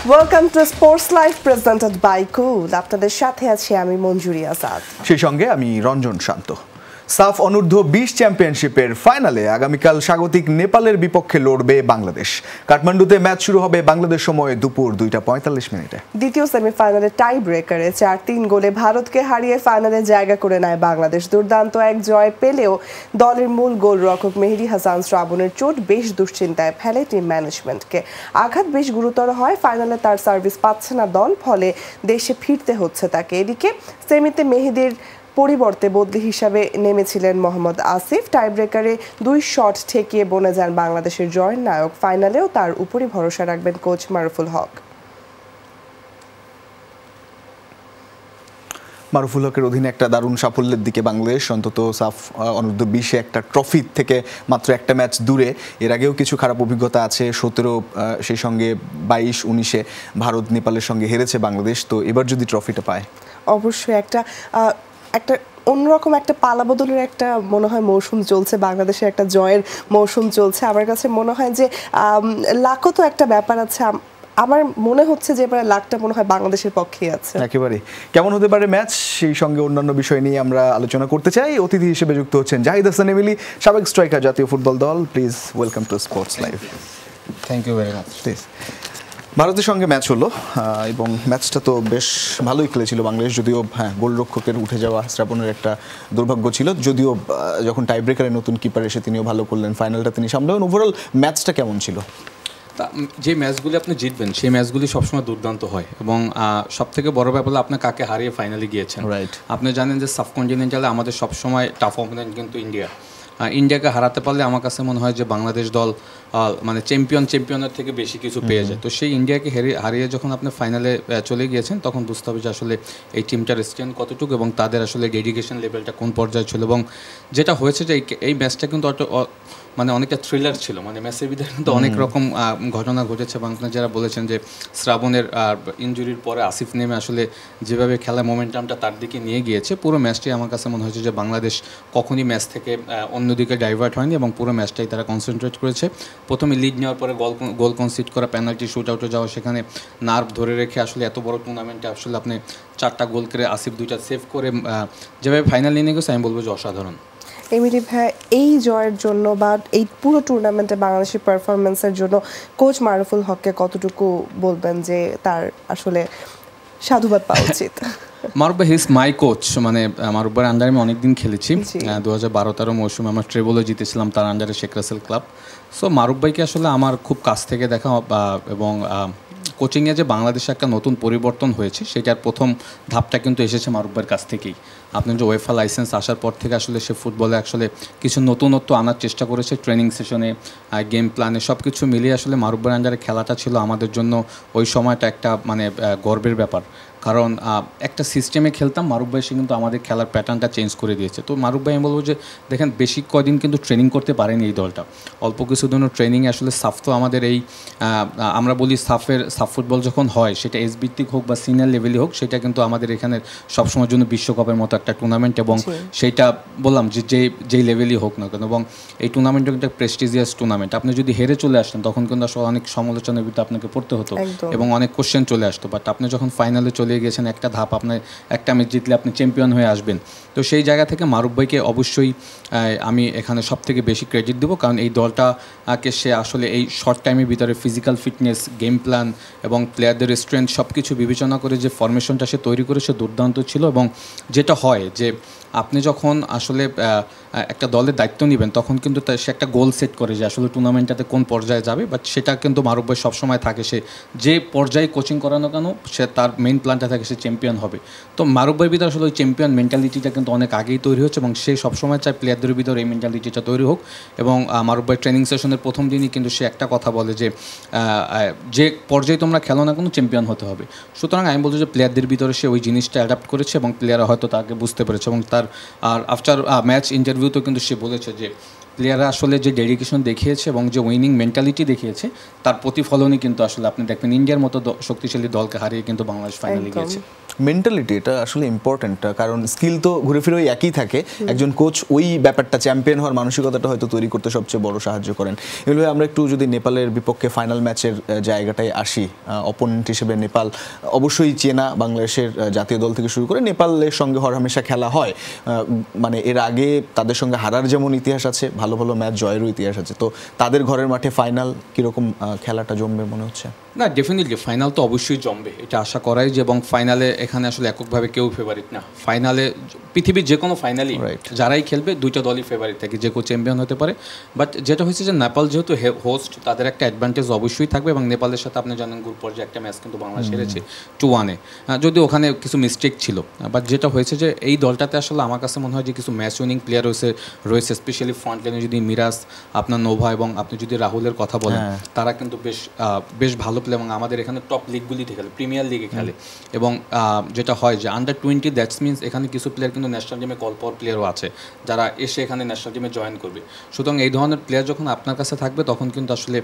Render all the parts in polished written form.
Welcome to sports live presented by cool. আপনাদের সাথে আছি আমি মঞ্জুরি আজাদ, সেই সঙ্গে আমি রঞ্জন শান্ত। সাফ অনূর্ধ্ব 20 চ্যাম্পিয়নশিপের ফাইনালে আগামীকাল স্বাগতিক নেপালের বিপক্ষে লড়বে বাংলাদেশ। কাঠমান্ডুতে ম্যাচ শুরু হবে বাংলাদেশ সময় দুপুর 2:45 দ্বিতীয় সেমিফাইনালে টাই ব্রেকারে 4-3 গোলে ভারতকে হারিয়ে ফাইনালে জায়গা করে নেয় বাংলাদেশ। দুর্দান্ত এক জয় পেলেও দলের মূল গোলরক্ষক মেহেদী হাসান শ্রাবণের চোট বেশ দুশ্চিন্তায় ফেলে টিম ম্যানেজমেন্টকে। আঘাত বেশ গুরুতর হয়, ফাইনালে তার সার্ভিস পাচ্ছে না দল, ফলে দেশে ফিরতে হচ্ছে তাকে। এদিকে সেমিতে মেহেদীর পরিবর্তে বদলি হিসাবে নেমেছিলেন মোহাম্মদ আসিফ। টাইব্রেকারে 2 শট ঠেকিয়ে বনে যান বাংলাদেশের জয়ের নায়ক। ফাইনালেও তার উপরই ভরসা রাখবেন কোচ মারুফুল হক। মারুফুল হকের অধীনে একটা দারুণ সাফল্যের দিকে বাংলাদেশ, অন্তত সাফ অনূর্ধ্ব 20-এ একটা ট্রফি থেকে মাত্র একটা ম্যাচ দূরে। এর আগেও কিছু খারাপ অভিজ্ঞতা আছে, 17, সেই সঙ্গে 22-19-এ ভারত নেপালের সঙ্গে হেরেছে বাংলাদেশ। তো এবার যদি ট্রফিটা পায়, অবশ্যই একটা অন্যরকম একটা পালাবদলের একটা মনে হয় মৌসুম চলছে, বাংলাদেশের একটা জয়ের মৌসুম চলছে। আমার কাছে মনে হয় যে লাখও তো একটা ব্যাপার আছে। আমার মনে হচ্ছে যে এবারে লাখটা মনে হয় বাংলাদেশের পক্ষেই আছে। একেবারে কেমন হতে পারে ম্যাচ, সেই সঙ্গে অন্যান্য বিষয় নিয়ে আমরা আলোচনা করতে চাই। অতিথি হিসেবে যুক্ত হচ্ছেন জাহিদ হাসান এমিলি, সাবেক স্ট্রাইকার জাতীয় ফুটবল দল। Please welcome to sports live. Thank you very much. Please. ভারতের সঙ্গে ম্যাচ হলো এবং ম্যাচটা তো বেশ ভালোই খেলেছিল বাংলাদেশ, যদিও গোলরক্ষকের উঠে যাওয়া শ্রাবণের একটা দুর্ভাগ্য ছিল। যদিও যখন টাইব্রেকারে নতুন কিপার এসে তিনিও ভালো করলেন, ফাইনালটা তিনি সামলালেন। ওভারঅল ম্যাচটা কেমন ছিল? যে ম্যাচগুলি আপনি জিতবেন সেই ম্যাচগুলি সবসময় দুর্দান্ত হয়, এবং সব থেকে বড় ব্যাপার আপনি কাকে হারিয়ে ফাইনালে গিয়েছেন। রাইট। আপনি জানেন যে সাবকন্টিনেন্টালে আমাদের সবসময় টাফ অপোনেন্ট কিন্তু ইন্ডিয়াকে হারাতে পারলে আমার কাছে মনে হয় যে বাংলাদেশ দল মানে চ্যাম্পিয়নের থেকে বেশি কিছু পেয়ে যায়। তো সেই ইন্ডিয়াকে হারিয়ে যখন আপনি ফাইনালে চলে গিয়েছেন, তখন বুঝতে হবে যে আসলে এই টিমটার স্ট্রেন্থ কতটুকু এবং তাদের আসলে ডেডিকেশন লেভেলটা কোন পর্যায়ে ছিল। এবং যেটা হয়েছে যে এই ম্যাচটা কিন্তু মানে অনেকটা থ্রিলার ছিল, মানে ম্যাচের ভিতরে কিন্তু অনেক রকম ঘটনা ঘটেছে। এবং আপনি যারা বলেছেন যে শ্রাবণের ইনজুরির পরে আসিফ নেমে আসলে যেভাবে খেলার মোমেন্টামটা তার দিকে নিয়ে গিয়েছে, পুরো ম্যাচটি আমার কাছে মনে হয়েছে যে বাংলাদেশ কখনই ম্যাচ থেকে অন্যদিকে ডাইভার্ট হয়নি এবং পুরো ম্যাচটাই তারা কনসেন্ট্রেট করেছে। প্রথমে লিড নেওয়ার পরে গোল কনসিড করা, পেনাল্টি শুট আউটে যাওয়া, সেখানে নার্ভ ধরে রেখে আসলে এত বড় টুর্নামেন্টে আসলে আপনি 4টা গোল করে আসিফ 2টা সেভ করে যেভাবে ফাইনাল নিয়ে গেছে, আমি বলবো যে অসাধারণ। এমিলি ভাই, এই জয়ের জন্য বা এই পুরো টুর্নামেন্টে বাংলাদেশের পারফরমেন্সের জন্য কোচ মারুফুল হককে কতটুকু বলবেন যে তার আসলে সাধুবাদ পাওয়া উচিত? মারুফ ভাই হিজ মাই কোচ, মানে মারুফ ভাইয়ের আন্ডারে আমি অনেকদিন খেলেছি। 2012-13 মৌসুমে আমার ট্রেবলও জিতেছিলাম তার আন্ডারে, শেখ রাসেল ক্লাব। সো মারুফ ভাইকে আসলে আমার খুব কাছ থেকে দেখা, এবং কোচিংয়ে যে বাংলাদেশে একটা নতুন পরিবর্তন হয়েছে সেটার প্রথম ধাপটা কিন্তু এসেছে মারুফ ভাইয়ের কাছ থেকেই। আপনার যে ওয়েফা লাইসেন্স আসার পর থেকে আসলে সে ফুটবলে আসলে কিছু নতুনত্ব আনার চেষ্টা করেছে। ট্রেনিং সেশনে, গেম প্ল্যানে সব কিছু মিলিয়ে আসলে মারুফ ভাইয়ের আন্ডারে খেলাটা ছিল আমাদের জন্য ওই সময়টা একটা মানে গর্বের ব্যাপার। কারণ একটা সিস্টেমে খেলতাম, মারুফ ভাই সে কিন্তু আমাদের খেলার প্যাটার্নটা চেঞ্জ করে দিয়েছে। তো মারুফ ভাই আমি বলবো যে দেখেন, বেশি কদিন কিন্তু ট্রেনিং করতে পারেনি এই দলটা, অল্প কিছু দিনের ট্রেনিংয়ে আসলে সাফ তো আমাদের এই আমরা বলি সাফ ফুটবল যখন হয়, সেটা এস ভিত্তিক হোক বা সিনিয়র লেভেলই হোক, সেটা কিন্তু আমাদের এখানে সবসময়ের জন্য বিশ্বকাপের মতো একটা টুর্নামেন্ট, এবং সেইটা বললাম যে যেই লেভেলই হোক না কেন, এবং এই টুর্নামেন্টটা একটা প্রেস্টিজিয়াস টুর্নামেন্ট। আপনি যদি হেরে চলে আসতেন তখন কিন্তু আসলে অনেক সমালোচনার ভিতরে আপনাকে পড়তে হতো এবং অনেক কোশ্চেন চলে আসতো। বাট আপনি যখন ফাইনালে চলে গিয়েছেন, একটা ধাপ আপনার একটা ম্যাচ জিতলে আপনি চ্যাম্পিয়ন হয়ে আসবেন। তো সেই জায়গা থেকে মারুফ ভাইকে অবশ্যই আমি এখানে সব থেকে বেশি ক্রেডিট দেবো, কারণ এই দলটাকে সে আসলে এই শর্ট টাইমের ভিতরে ফিজিক্যাল ফিটনেস, গেম প্ল্যান এবং প্লেয়ারদের স্ট্রেংথ সব কিছু বিবেচনা করে যে ফরমেশনটা সে তৈরি করেছে দুর্দান্ত ছিল। এবং যেটা হয় যে আপনি যখন আসলে একটা দলের দায়িত্ব নেবেন, তখন কিন্তু সে একটা গোল সেট করে যে আসলে টুর্নামেন্টটাতে কোন পর্যায়ে যাবে, বাট সেটা কিন্তু মারুফ ভাই সবসময় থাকে, সে যে পর্যায়ে কোচিং করানো কেন সে তার মেইন প্ল্যানটা থাকে সে চ্যাম্পিয়ন হবে। তো মারুফ ভাইয়ের ভিতরে আসলে ওই চ্যাম্পিয়ন মেন্টালিটিটা কিন্তু অনেক আগেই তৈরি হচ্ছে, এবং সে সবসময় চায় প্লেয়ারদের ভিতরে এই মেন্টালিটিটা তৈরি হোক। এবং মারুফ ভাই ট্রেনিং সেশনের প্রথম দিনই কিন্তু সে একটা কথা বলে যে পর্যায়ে তোমরা খেলো না কোনো, চ্যাম্পিয়ন হতে হবে। সুতরাং আমি বলছি যে প্লেয়ারদের ভিতরে সে ওই জিনিসটা অ্যাডাপ্ট করেছে এবং প্লেয়াররা হয়তো তাকে বুঝতে পেরেছে। এবং তার আর আফটার ম্যাচ ইন্টারভিউতেও কিন্তু সে বলেছে যে প্লেয়াররা আসলে যে ডেডিকেশন দেখিয়েছে এবং যে উইনিং মেন্টালিটি দেখিয়েছে তার প্রতিফলনই কিন্তু আসলে আপনি দেখবেন ইন্ডিয়ার মতো শক্তিশালী দলকে হারিয়ে কিন্তু বাংলাদেশ ফাইনালে গিয়েছে। মেন্টালিটি এটা আসলে ইম্পর্টেন্ট, কারণ স্কিল তো ঘুরে ফিরে ওই একই থাকে। একজন কোচ ওই ব্যাপারটা চ্যাম্পিয়ন হওয়ার মানসিকতাটা হয়তো তৈরি করতে সবচেয়ে বড় সাহায্য করেন। এগুলো আমরা একটু যদি নেপালের বিপক্ষে ফাইনাল ম্যাচের জায়গাটায় আসি, অপোনেন্ট হিসেবে নেপাল অবশ্যই চেনা, বাংলাদেশের জাতীয় দল থেকে শুরু করে নেপালের সঙ্গে হরহামেশা খেলা হয়। মানে এর আগে তাদের সঙ্গে হারার যেমন ইতিহাস আছে, ভালো ভালো ম্যাচ জয়েরও ইতিহাস আছে। তো তাদের ঘরের মাঠে ফাইনাল কীরকম খেলাটা জমবে মনে হচ্ছে? না, ডেফিনেটলি ফাইনাল তো অবশ্যই জমবে, এটা আশা করাই যে। এবং ফাইনালে এখানে আসলে এককভাবে কেউ ফেভারিট না। ফাইনালে পৃথিবীর যে কোনো ফাইনালই যারাই খেলবে দুইটা দলই ফেভারিট থাকে, যে কেউ চ্যাম্পিয়ন হতে পারে। বাট যেটা হয়েছে যে নেপাল যেহেতু হোস্ট, তাদের একটা অ্যাডভান্টেজ অবশ্যই থাকবে। এবং নেপালের সাথে আপনি জানেন গ্রুপ পর্যায়ে একটা ম্যাচ কিন্তু বাংলাদেশ হেরেছে 2-1, যদি ওখানে কিছু মিস্টেক ছিল। বাট যেটা হয়েছে যে এই দলটাতে আসলে আমার কাছে মনে হয় যে কিছু ম্যাচ উইনিং প্লেয়ার রয়েছে, স্পেশালি ফ্রন্ট লাইনে যদি মিরাজ, আপনার নোভা এবং আপনি যদি রাহুলের কথা বলেন, তারা কিন্তু বেশ ভালো প্লেয়ার এবং আমাদের এখানে টপ লিগগুলিতে খেলে, প্রিমিয়ার লিগে খেলে। এবং যেটা হয় যে আন্ডার-20 দ্যাটস মিনস এখানে কিছু প্লেয়ার কিন্তু ন্যাশনাল টিমে কল পাওয়ার প্লেয়ারও আছে যারা এসে এখানে ন্যাশনাল টিমে জয়েন করবে। সুতরাং এই ধরনের প্লেয়ার যখন আপনার কাছে থাকবে তখন কিন্তু আসলে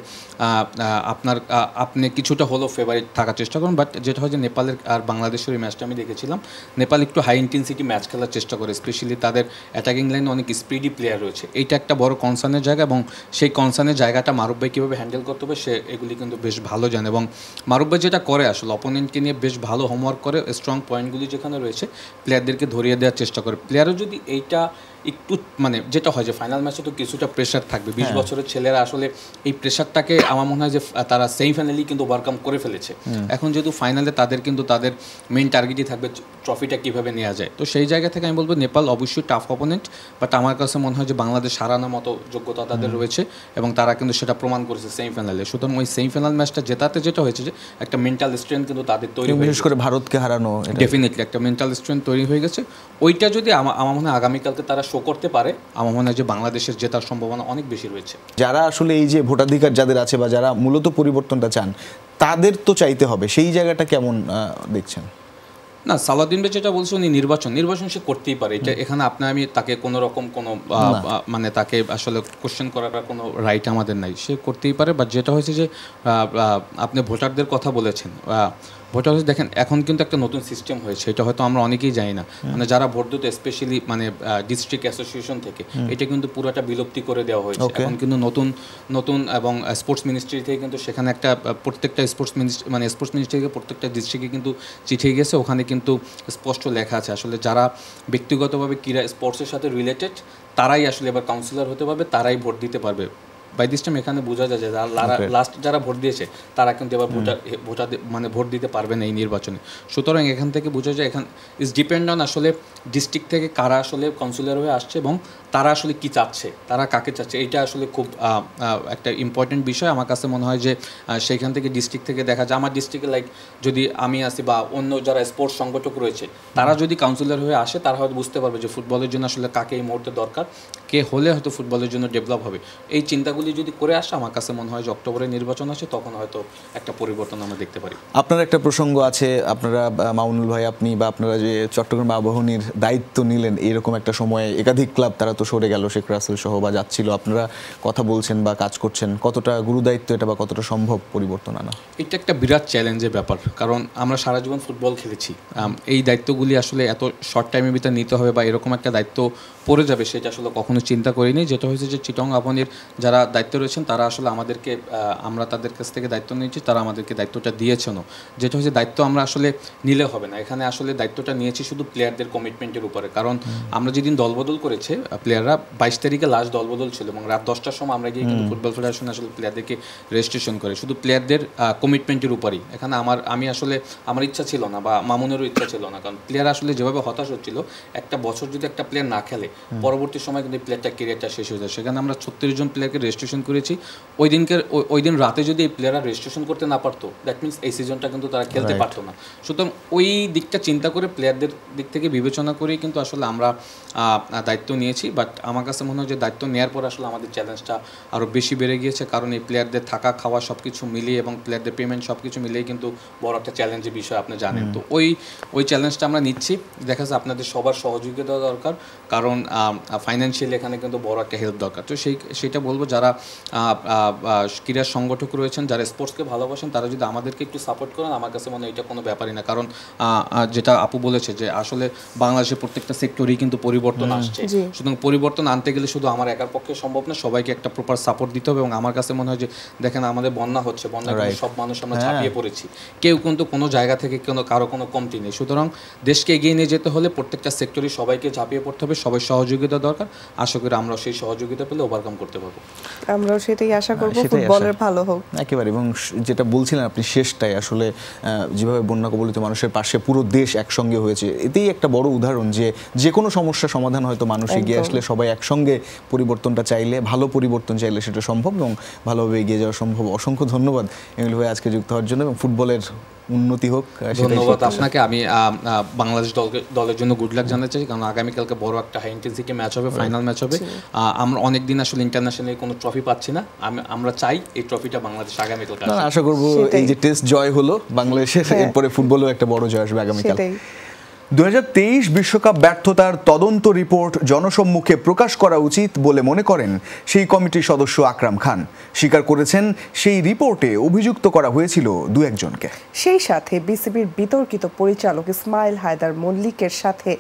আপনি কিছুটা হলেও ফেভারিট থাকার চেষ্টা করুন। বাট যেটা হয় যে নেপালের আর বাংলাদেশের এই ম্যাচটা আমি দেখেছিলাম, নেপাল একটু হাই ইন্টেন্সিটি ম্যাচ খেলার চেষ্টা করে, স্পেশালি তাদের অ্যাটাকিং লাইনে অনেক স্পিডি প্লেয়ার রয়েছে। এইটা একটা বড় কনসার্নের জায়গা এবং সেই কনসার্নের জায়গাটা মারুফ ভাই কীভাবে হ্যান্ডেল করতে হবে সে এগুলি কিন্তু বেশ ভালো জানে। এবং মারুফ ভাই যেটা করে আসলে অপোনেন্টকে নিয়ে বেশ ভালো হোমওয়ার্ক করে, স্ট্রং পয়েন্টগুলি যেখানে রয়েছে প্লেয়ারদেরকে ধরিয়ে দেওয়ার চেষ্টা করে। প্লেয়ারও যদি এইটা একটু মানে যেটা হয় যে ফাইনাল ম্যাচে তো কিছুটা প্রেশার থাকবে, 20 বছরের ছেলেরা আসলে এই প্রেশারটাকে আমার মনে হয় যে তারা সেমিফাইনালি কিন্তু ওভারকাম করে ফেলেছে। এখন যেহেতু ফাইনালে তাদের কিন্তু তাদের মেইন টার্গেটই থাকবে ট্রফিটা কীভাবে নেওয়া যায়। তো সেই জায়গা থেকে আমি বলবো নেপাল অবশ্যই টাফ অপোনেন্ট, বাট আমার কাছে মনে হয় যে বাংলাদেশ হারানোর মতো যোগ্যতা তাদের রয়েছে এবং তারা কিন্তু সেটা প্রমাণ করেছে সেমিফাইনালে। সুতরাং ওই সেমিফাইনাল ম্যাচটা জেতাতে যেটা হয়েছে যে একটা মেন্টাল স্ট্রেংথ কিন্তু তাদের তৈরি হয়েছে, বিশেষ করে ভারতকে হারানো, ডেফিনেটলি একটা মেন্টাল স্ট্রেংথ তৈরি হয়ে গেছে। ওইটা যদি আমার মনে হয় আগামীকালকে তারা শো করতে পারে, আমার মনে হয় যে বাংলাদেশের জেতার সম্ভাবনা অনেক বেশি রয়েছে। যারা আসলে এই যে ভোটাধিকার যাদের আছে বা যারা মূলত পরিবর্তনটা চান, তাদের তো চাইতে হবে, সেই জায়গাটা কেমন দেখছেন? না, সালাউদ্দিন ভাই যেটা বলছে উনি নির্বাচন সে করতেই পারে, এটা এখানে আমি তাকে কোনো রকম কোনো মানে তাকে আসলে কোশ্চেন করার কোনো রাইট আমাদের নাই, সে করতেই পারে। বাট যেটা হয়েছে যে আপনি ভোটারদের কথা বলেছেন, ভোটার দেখেন এখন কিন্তু একটা নতুন সিস্টেম হয়েছে, এটা হয়তো আমরা অনেকেই জানি না। মানে যারা ভোট দিত স্পেশালি মানে ডিস্ট্রিক্ট অ্যাসোসিয়েশন থেকে, এটা কিন্তু পুরোটা বিলুপ্তি করে দেওয়া হয়েছে। এখন কিন্তু নতুন এবং স্পোর্টস মিনিস্ট্রি থেকে কিন্তু সেখানে একটা প্রত্যেকটা স্পোর্টস মিনিস্ট্রি থেকে প্রত্যেকটা ডিস্ট্রিক্টে কিন্তু চিঠি গেছে, ওখানে কিন্তু স্পষ্ট লেখা আছে আসলে যারা ব্যক্তিগতভাবে ক্রীড়া স্পোর্টসের সাথে রিলেটেড তারাই আসলে এবার কাউন্সিলর হতে পারবে, তারাই ভোট দিতে পারবে। বাই দিস টাইম এখানে বোঝা যায় যে লাস্ট যারা ভোট দিয়েছে তারা কিন্তু এবার মানে ভোট দিতে পারবে না এই নির্বাচনে। সুতরাং এখান থেকে বোঝা যায় এখান ইজ ডিপেন্ড অন আসলে ডিস্ট্রিক্ট থেকে কারা আসলে কাউন্সিলর হয়ে আসছে এবং তারা আসলে কি চাচ্ছে, তারা কাকে চাচ্ছে, এইটা আসলে খুব একটা ইম্পর্টেন্ট বিষয়। আমার কাছে মনে হয় যে সেইখান থেকে ডিস্ট্রিক্ট থেকে দেখা যায় আমার ডিস্ট্রিক্টে লাইক যদি আমি আসি বা অন্য যারা স্পোর্টস সংগঠক রয়েছে তারা যদি কাউন্সিলর হয়ে আসে, তারা হয়তো বুঝতে পারবে যে ফুটবলের জন্য আসলে কাকে এই মুহূর্তে দরকার, কে হলে হয়তো ফুটবলের জন্য ডেভেলপ হবে। এই চিন্তাগুলি যদি করে আসে, আমার কাছে মনে হয় যে অক্টোবরে নির্বাচন আসে, তখন হয়তো একটা পরিবর্তন আমরা দেখতে পারি। আপনার একটা প্রসঙ্গ আছে, আপনারা মামুনুল ভাই আপনি বা আপনারা যে চট্টগ্রাম আবাহনীর দায়িত্ব নিলেন, এইরকম একটা সময়ে একাধিক ক্লাব তারা তো সরে গেল, শেখ রাসেল সহ বা যাচ্ছিল, আপনারা কথা বলছেন বা কাজ করছেন, কতটা গুরুদায়িত্ব এটা বা কতটা সম্ভব পরিবর্তন আনা? এটা একটা বিরাট চ্যালেঞ্জের ব্যাপার, কারণ আমরা সারা জীবন ফুটবল খেলেছি। এই দায়িত্বগুলি আসলে এত শর্ট টাইমের ভিতরে নিতে হবে বা এরকম একটা দায়িত্ব পড়ে যাবে সেটা আসলে কখনো চিন্তা করিনি। যেটা হয়েছে যে চিটং আবাহনীর যারা দায়িত্ব রয়েছেন তারা আসলে আমাদেরকে, আমরা তাদের কাছ থেকে দায়িত্ব নিয়েছি, তারা আমাদেরকে দায়িত্বটা দিয়েছেনও। যেটা হচ্ছে দায়িত্ব আমরা আসলে নিলে হবে না, এখানে আসলে দায়িত্বটা নিয়েছি শুধু প্লেয়ারদের কমিটমেন্টের উপরে। কারণ আমরা যেদিন দলবদল করেছে প্লেয়াররা 22 তারিখে লাস্ট দলবদল ছিল এবং রাত 10টার সময় আমরা গিয়ে কিন্তু ফুটবল ফেডারেশন আসলে প্লেয়ারদেরকে রেজিস্ট্রেশন করে শুধু প্লেয়ারদের কমিটমেন্টের উপরই। এখানে আমার ইচ্ছা ছিল না বা মামুনেরও ইচ্ছা ছিল না, কারণ প্লেয়ার আসলে যেভাবে হতাশ হচ্ছিল, একটা বছর যদি একটা প্লেয়ার না খেলে পরবর্তী সময় কিন্তু প্লেয়ারটা ক্যারিয়ারটা শেষ হয়ে যায়। সেখানে আমরা 36 জন প্লেয়ারকে রেজিস্ট্রেশন করেছি, ওই দিন রাতে যদি এই প্লেয়াররা রেজিস্ট্রেশন করতে না পারতো, দ্যাট মিনস এই সিজনটা কিন্তু তারা খেলতে পারতো না। সুতরাং ওই দিকটা চিন্তা করে, প্লেয়ারদের দিক থেকে বিবেচনা করেই কিন্তু আসলে আমরা দায়িত্ব নিয়েছি। বাট আমার কাছে মনে হয় যে দায়িত্ব নেওয়ার পর আসলে আমাদের চ্যালেঞ্জটা আরও বেশি বেড়ে গিয়েছে, কারণ এই প্লেয়ারদের থাকা খাওয়া সব কিছু মিলিয়ে এবং প্লেয়ারদের পেমেন্ট সব কিছু মিলিয়ে কিন্তু বড় একটা চ্যালেঞ্জের বিষয় আপনি জানেন। তো ওই চ্যালেঞ্জটা আমরা নিচ্ছি। দেখা যাচ্ছে আপনাদের সবার সহযোগিতা দরকার, কারণ ফাইন্যান্সিয়ালি এখানে কিন্তু বড় একটা হেল্প দরকার। তো সেইটা বলবো, যারা ক্রীড়া সংগঠক রয়েছেন, যারা স্পোর্টসকে ভালোবাসেন, তারা যদি আমাদেরকে একটু সাপোর্ট করেন, আমার কাছে মনে হয় এটা কোনো ব্যাপারই না। কারণ যেটা আপু বলেছে যে আসলে বাংলাদেশের প্রত্যেকটা সেক্টরেই কিন্তু পরিবর্তন আসছে। সুতরাং পরিবর্তন আনতে গেলে শুধু আমার একার পক্ষে সম্ভব না, সবাইকে একটা প্রপার সাপোর্ট দিতে হবে। এবং আমার কাছে মনে হয় যে দেখেন আমাদের বন্যা হচ্ছে, বন্যায় সব মানুষ আমরা ঝাঁপিয়ে পড়েছি, কেউ কিন্তু কোনো জায়গা থেকে কারো কোনো কমতি নেই। সুতরাং দেশকে এগিয়ে নিয়ে যেতে হলে প্রত্যেকটা সেক্টরে সবাইকে ঝাঁপিয়ে পড়তে হবে, সবাই সহযোগিতা দরকার। আশা করি আমরা সেই সহযোগিতা পেলে ওভারকাম করতে পারবো। আমরাও সেটাই আশা করব, ফুটবলের ভালো হোক একেবারে। এবং যেটা বলছিলেন আপনি শেষটাই, আসলে যেভাবে বন্যা কবলিত মানুষের পাশে পুরো দেশ একসঙ্গে হয়েছে, এতেই একটা বড় উদাহরণ যে কোনো সমস্যা সমাধান হয়তো মানুষ এগিয়ে আসলে, সবাই একসঙ্গে পরিবর্তনটা চাইলে, ভালো পরিবর্তন চাইলে সেটা সম্ভব এবং ভালোভাবে এগিয়ে যাওয়া সম্ভব। অসংখ্য ধন্যবাদ এমিল ভাই আজকে যুক্ত হওয়ার জন্য, এবং ফুটবলের উন্নতি হোক। ধন্যবাদ আপনাকে। আমি বাংলাদেশ দলের জন্য গুড লাক জানাতে চাই, কারণ আগামীকালকে বড় একটা হাই ইন্টেন্সিটি ম্যাচ হবে, ফাইনাল ম্যাচ হবে। আমরা অনেকদিন আসলে ইন্টারন্যাশনালি কোনো ট্রফি পাচ্ছি না, আমরা চাই এই ট্রফিটা বাংলাদেশ আগামীকাল। আশা করব এই যে টেস্ট জয় হলো বাংলাদেশের, এরপরে ফুটবলেও একটা বড় জয় আসবে আগামীকাল। 2023 বিশ্বকাপ ব্যর্থতার তদন্ত রিপোর্ট জনসম্মুখে প্রকাশ করা উচিত বলে মনে করেন সেই কমিটির সদস্য আকরাম খান। স্বীকার করেছেন সেই রিপোর্টে অভিযুক্ত করা হয়েছিল দু একজনকে। সেই সাথে বিসিবির বিতর্কিত পরিচালক ইসমাইল হায়দার মল্লিকের সাথে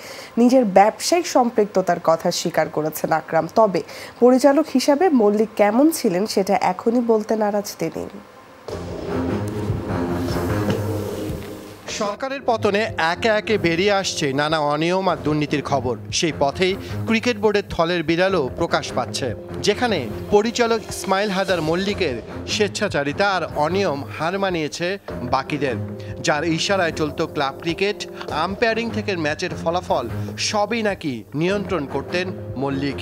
নিজের ব্যবসায়িক সম্পৃক্ততার কথা স্বীকার করেছেন আকরাম। তবে পরিচালক হিসাবে মল্লিক কেমন ছিলেন সেটা এখনই বলতে নারাজ তিনি। সরকারের পতনে একে একে বেরিয়ে আসছে নানা অনিয়ম আর দুর্নীতির খবর। সেই পথেই ক্রিকেট বোর্ডের থলের বিড়ালও প্রকাশ পাচ্ছে, যেখানে পরিচালক ইসমাইল হায়দার মল্লিকের স্বেচ্ছাচারিতা আর অনিয়ম হার মানিয়েছে বাকিদের। যার ইশারায় চলত ক্লাব ক্রিকেট, আম্পায়ারিং থেকে ম্যাচের ফলাফল সবই নাকি নিয়ন্ত্রণ করতেন মল্লিক।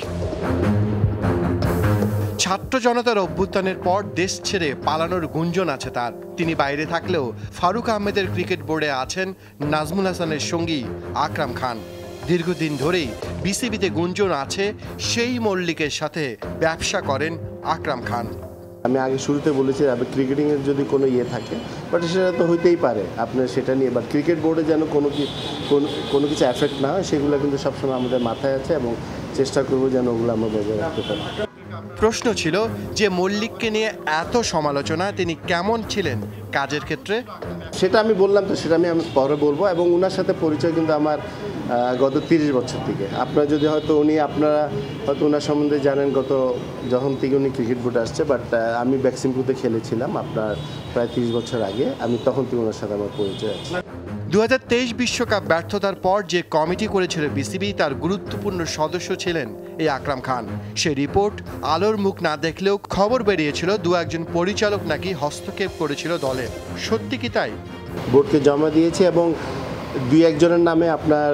ছাত্র জনতার অভ্যুত্থানের পর দেশ ছেড়ে পালানোর গুঞ্জন আছে তার। তিনি বাইরে থাকলেও ফারুক আহমেদের ক্রিকেট বোর্ডে আছেন নাজমুল হাসানের সঙ্গী আকরাম খান। দীর্ঘদিন ধরেই বিসিবিতে গুঞ্জন আছে সেই মল্লিকের সাথে ব্যবসা করেন আকরাম খান। আমি আগে শুরুতে বলেছি ক্রিকেটিংয়ের যদি কোনো ইয়ে থাকে, বাট সেটা তো হইতেই পারে আপনার সেটা নিয়ে, বাট ক্রিকেট বোর্ডে যেন কোনো কিছু এফেক্ট না হয় সেগুলো কিন্তু সবসময় আমাদের মাথায় আছে এবং চেষ্টা করবো যেন ওগুলো আমরা বজায় রাখতে পারি। প্রশ্ন ছিল যে মল্লিককে নিয়ে এত সমালোচনা, তিনি কেমন ছিলেন কাজের ক্ষেত্রে? সেটা আমি বললাম তো, সেটা আমি পরে বলবো। এবং ওনার সাথে পরিচয় কিন্তু আমার গত 30 বছর থেকে। আপনারা যদি আপনারা হয়তো ওনার সম্বন্ধে জানেন, যখন থেকে উনি ক্রিকেট বোর্ডে আসছে, বাট আমি ব্যাক্সিমপুরতে খেলেছিলাম আপনার প্রায় 30 বছর আগে। আমি তখন থেকে ওনার সাথে আমার পরিচয় আছে। 2023 বিশ্বকাপ ব্যর্থতার পর যে কমিটি করেছিল বিসিবি, তার গুরুত্বপূর্ণ সদস্য ছিলেন এই আকরাম খান। সে রিপোর্ট আলোর মুখ না দেখলেও খবর বেরিয়েছিল দু একজন পরিচালক নাকি হস্তক্ষেপ করেছিল দলে। সত্যি কি তাই? বোর্ডকে জমা দিয়েছি এবং দুই একজনের নামে আপনার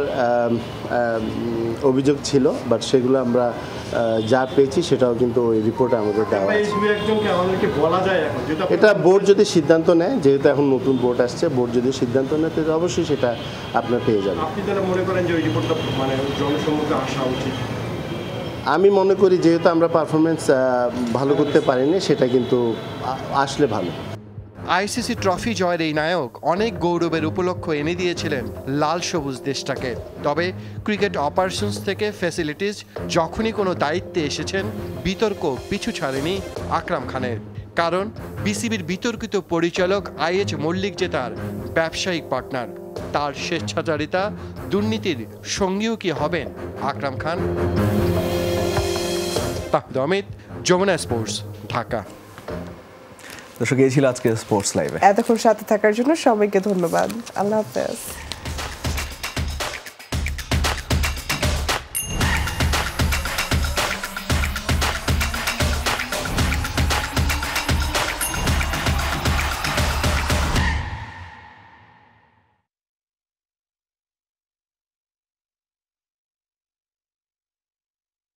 অভিযোগ ছিল, বাট সেগুলো আমরা যা পেয়েছি সেটাও কিন্তু ওই রিপোর্টে আমাদের দেওয়া আছে। এটা বোর্ড যদি সিদ্ধান্ত নেয়, যেহেতু এখন নতুন বোর্ড আসছে, বোর্ড যদি সিদ্ধান্ত নেয় তাহলে অবশ্যই সেটা আপনার পেয়ে যাবেন। আমি মনে করি যেহেতু আমরা পারফরমেন্স ভালো করতে পারিনি, সেটা কিন্তু আসলে ভালো। আইসিসি ট্রফি জয়ের এই নায়ক অনেক গৌরবের উপলক্ষ এনে দিয়েছিলেন লাল সবুজ দেশটাকে। তবে ক্রিকেট অপারেশনস থেকে ফ্যাসিলিটিস যখনই কোনো দায়িত্বে এসেছেন, বিতর্ক পিছু ছাড়েনি আকরাম খানের। কারণ বিসিবির বিতর্কিত পরিচালক IH মল্লিক যে তার ব্যবসায়িক পার্টনার। তার স্বেচ্ছাচারিতা, দুর্নীতির সঙ্গীও কি হবেন আকরাম খান? অমিত, যমুনা স্পোর্টস, ঢাকা। দর্শক, এই ছিল আজকে স্পোর্টস লাইভে। এতক্ষণ সাথে থাকার জন্য সবাইকে ধন্যবাদ। আল্লাহ হাফেজ।